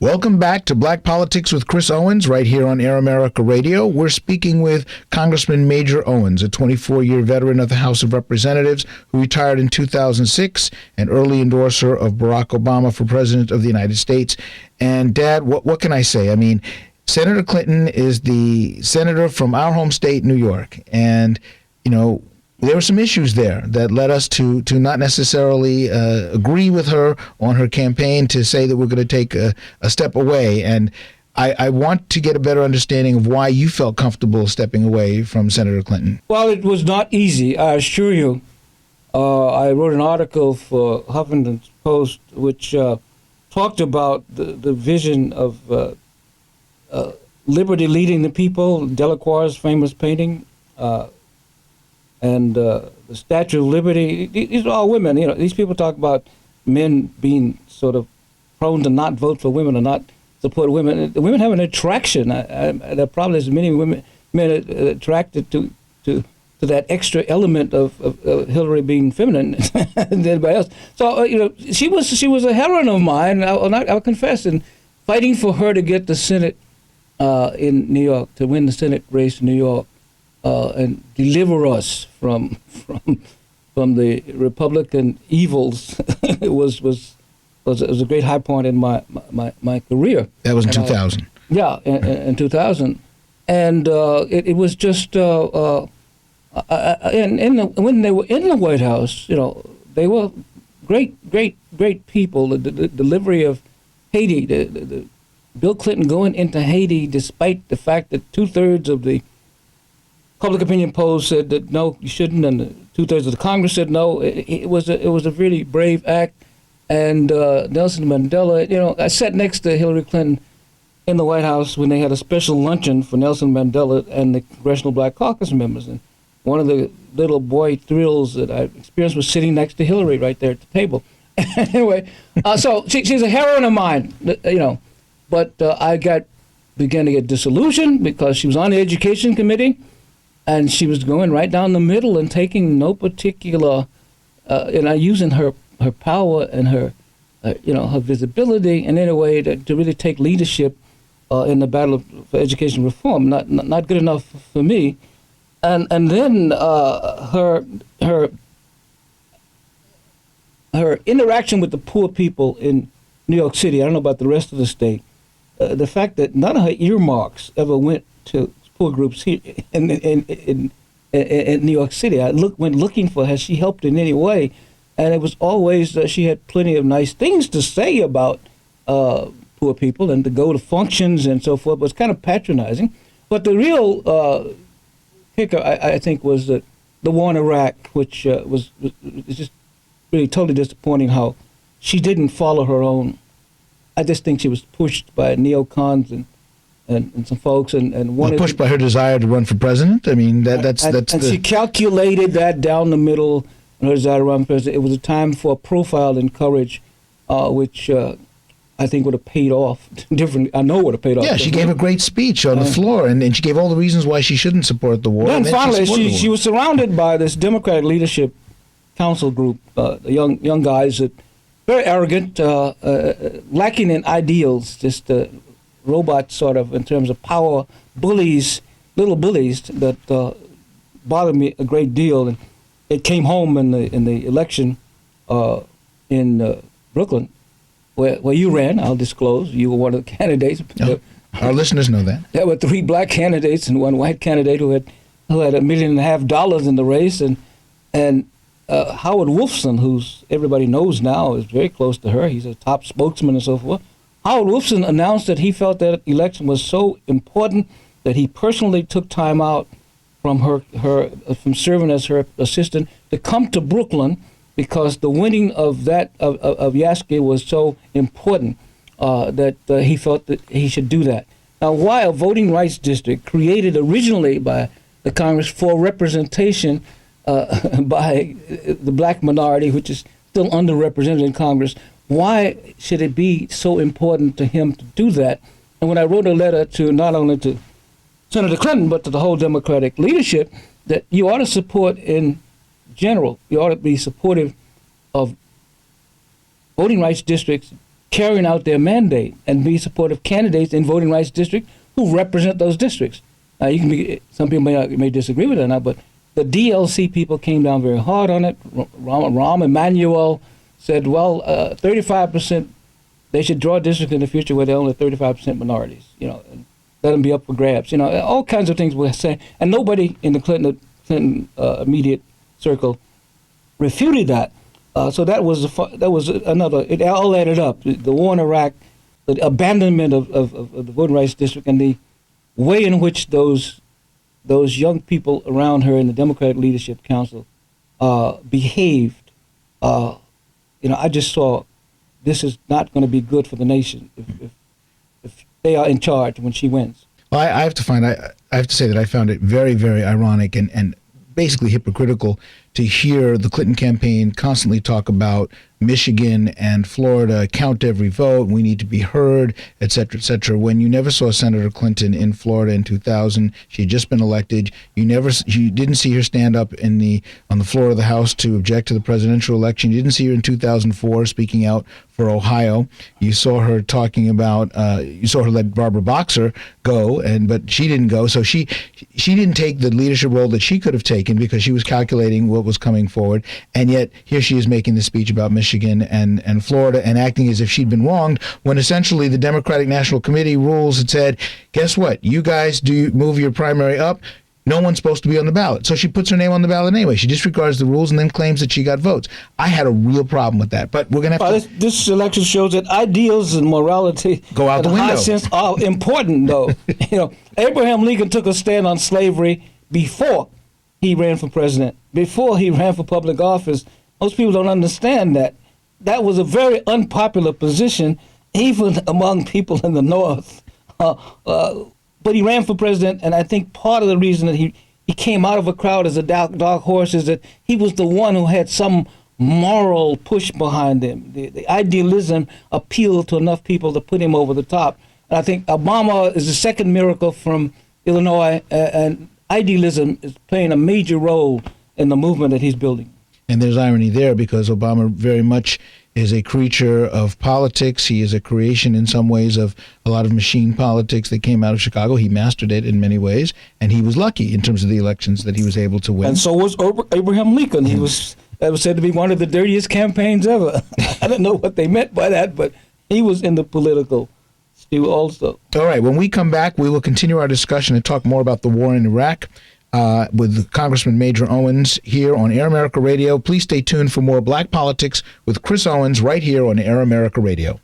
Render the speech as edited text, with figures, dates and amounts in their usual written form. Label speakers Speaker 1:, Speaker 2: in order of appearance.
Speaker 1: Welcome back to Black Politics with Chris Owens right here on Air America Radio. We're speaking with Congressman Major Owens, a 24-year veteran of the House of Representatives who retired in 2006, an early endorser of Barack Obama for President of the United States. And Dad, what can I say? I mean, Senator Clinton is the senator from our home state, New York. And, you know, there were some issues there that led us to not necessarily agree with her on her campaign to say that we're going to take a step away. And I want to get a better understanding of why you felt comfortable stepping away from Senator Clinton.
Speaker 2: Well, it was not easy, I assure you. I wrote an article for Huffington Post which talked about the vision of liberty leading the people, Delacroix's famous painting, and the Statue of Liberty. These are all women. You know, these people talk about men being sort of prone to not vote for women or not support women. The women have an attraction. There probably is many men attracted to that extra element of Hillary being feminine than anybody else. So you know, she was a heroine of mine. I'll confess, in fighting for her to get the Senate in New York, to win the Senate race in New York. And deliver us from the Republican evils. It was a great high point in my career.
Speaker 1: That was in 2000.
Speaker 2: In 2000, and it was just when they were in the White House, you know, they were great people. The delivery of Haiti, the Bill Clinton going into Haiti, despite the fact that 2/3 of the public opinion polls said that no, you shouldn't, and 2/3 of the Congress said no. It was a really brave act. And Nelson Mandela, you know, I sat next to Hillary Clinton in the White House when they had a special luncheon for Nelson Mandela and the Congressional Black Caucus members. And one of the little boy thrills that I experienced was sitting next to Hillary right there at the table. Anyway, so she's a heroine of mine, you know. But I began to get disillusioned because she was on the Education Committee. And she was going right down the middle and taking no particular, using her power and her visibility in any way to really take leadership in the battle for education reform. Not good enough for me. And then her interaction with the poor people in New York City. I don't know about the rest of the state. The fact that none of her earmarks ever went to poor groups here in New York City. I went looking for, has she helped in any way? And it was always she had plenty of nice things to say about poor people and to go to functions and so forth. But it's kind of patronizing. But the real kicker, I think, was the war in Iraq, which was just really totally disappointing how she didn't follow her own. I just think she was pushed by neocons and some folks and wanted
Speaker 1: pushed by her desire to run for president. I mean, that's
Speaker 2: she calculated that down the middle in her desire to run for president. It was a time for profile and courage, which I think would have paid off differently. I know would have paid off.
Speaker 1: Yeah, she gave a great speech on the floor, and she gave all the reasons why she shouldn't support the war.
Speaker 2: Then finally, she was surrounded by this Democratic Leadership Council group, young guys that very arrogant, lacking in ideals, just robots sort of in terms of power, little bullies that bothered me a great deal. And it came home in the election in Brooklyn, where you ran. I'll disclose you were one of the candidates.
Speaker 1: Oh, our listeners know that.
Speaker 2: There were 3 black candidates and 1 white candidate who had $1.5 million in the race, and Howard Wolfson, who's everybody knows now, is very close to her. He's a top spokesman and so forth. Howard Wolfson announced that he felt that election was so important that he personally took time out from from serving as her assistant to come to Brooklyn because the winning of Yaski was so important that he felt that he should do that. Now, why a voting rights district created originally by the Congress for representation by the black minority, which is still underrepresented in Congress, why should it be so important to him to do that? And when I wrote a letter to not only to Senator Clinton, but to the whole Democratic leadership, that you ought to support in general, you ought to be supportive of voting rights districts carrying out their mandate and be supportive candidates in voting rights districts who represent those districts. You can be, some people may disagree with it or not, but the DLC people came down very hard on it. Rahm Emanuel said, well, 35%, they should draw districts in the future where they're only 35% minorities, and let them be up for grabs. All kinds of things were said, and nobody in the Clinton immediate circle refuted that. So that was another. It all added up. The war in Iraq, the abandonment of the voting rights district, and the way in which those young people around her in the Democratic Leadership Council behaved. I just saw this is not going to be good for the nation if they are in charge when she wins.
Speaker 1: Well, I have to say that I found it very, very ironic and basically hypocritical to hear the Clinton campaign constantly talk about Michigan and Florida, count every vote, we need to be heard, et cetera, when you never saw Senator Clinton in Florida in 2000. She had just been elected. You didn't see her stand up on the floor of the House to object to the presidential election. You didn't see her in 2004 speaking out for Ohio. You saw her talking about, you saw her let Barbara Boxer go, but she didn't go. So she didn't take the leadership role that she could have taken because she was calculating what was coming forward. And yet here she is making this speech about Michigan and Florida and acting as if she'd been wronged when essentially the Democratic National Committee rules had said, guess what? You guys move your primary up. No one's supposed to be on the ballot. So she puts her name on the ballot anyway. She disregards the rules and then claims that she got votes. I had a real problem with that. But we're going to have to...
Speaker 2: This election shows that ideals and morality
Speaker 1: go out the window.
Speaker 2: High sense are important, though. Abraham Lincoln took a stand on slavery before he ran for president, before he ran for public office. Most people don't understand that. That was a very unpopular position, even among people in the North. But he ran for president, and I think part of the reason that he came out of a crowd as a dark horse is that he was the one who had some moral push behind him. The idealism appealed to enough people to put him over the top. And I think Obama is the second miracle from Illinois, and idealism is playing a major role in the movement that he's building.
Speaker 1: And there's irony there because Obama very much is a creature of politics. He is a creation in some ways of a lot of machine politics that came out of Chicago. He mastered it in many ways, and he was lucky in terms of the elections that he was able to win.
Speaker 2: And so was Abraham Lincoln. That was said to be one of the dirtiest campaigns ever. I don't know what they meant by that, but he was in the political stew also.
Speaker 1: All right, when we come back, we will continue our discussion and talk more about the war in Iraq. With Congressman Major Owens here on Air America Radio. Please stay tuned for more Black Politics with Chris Owens right here on Air America Radio.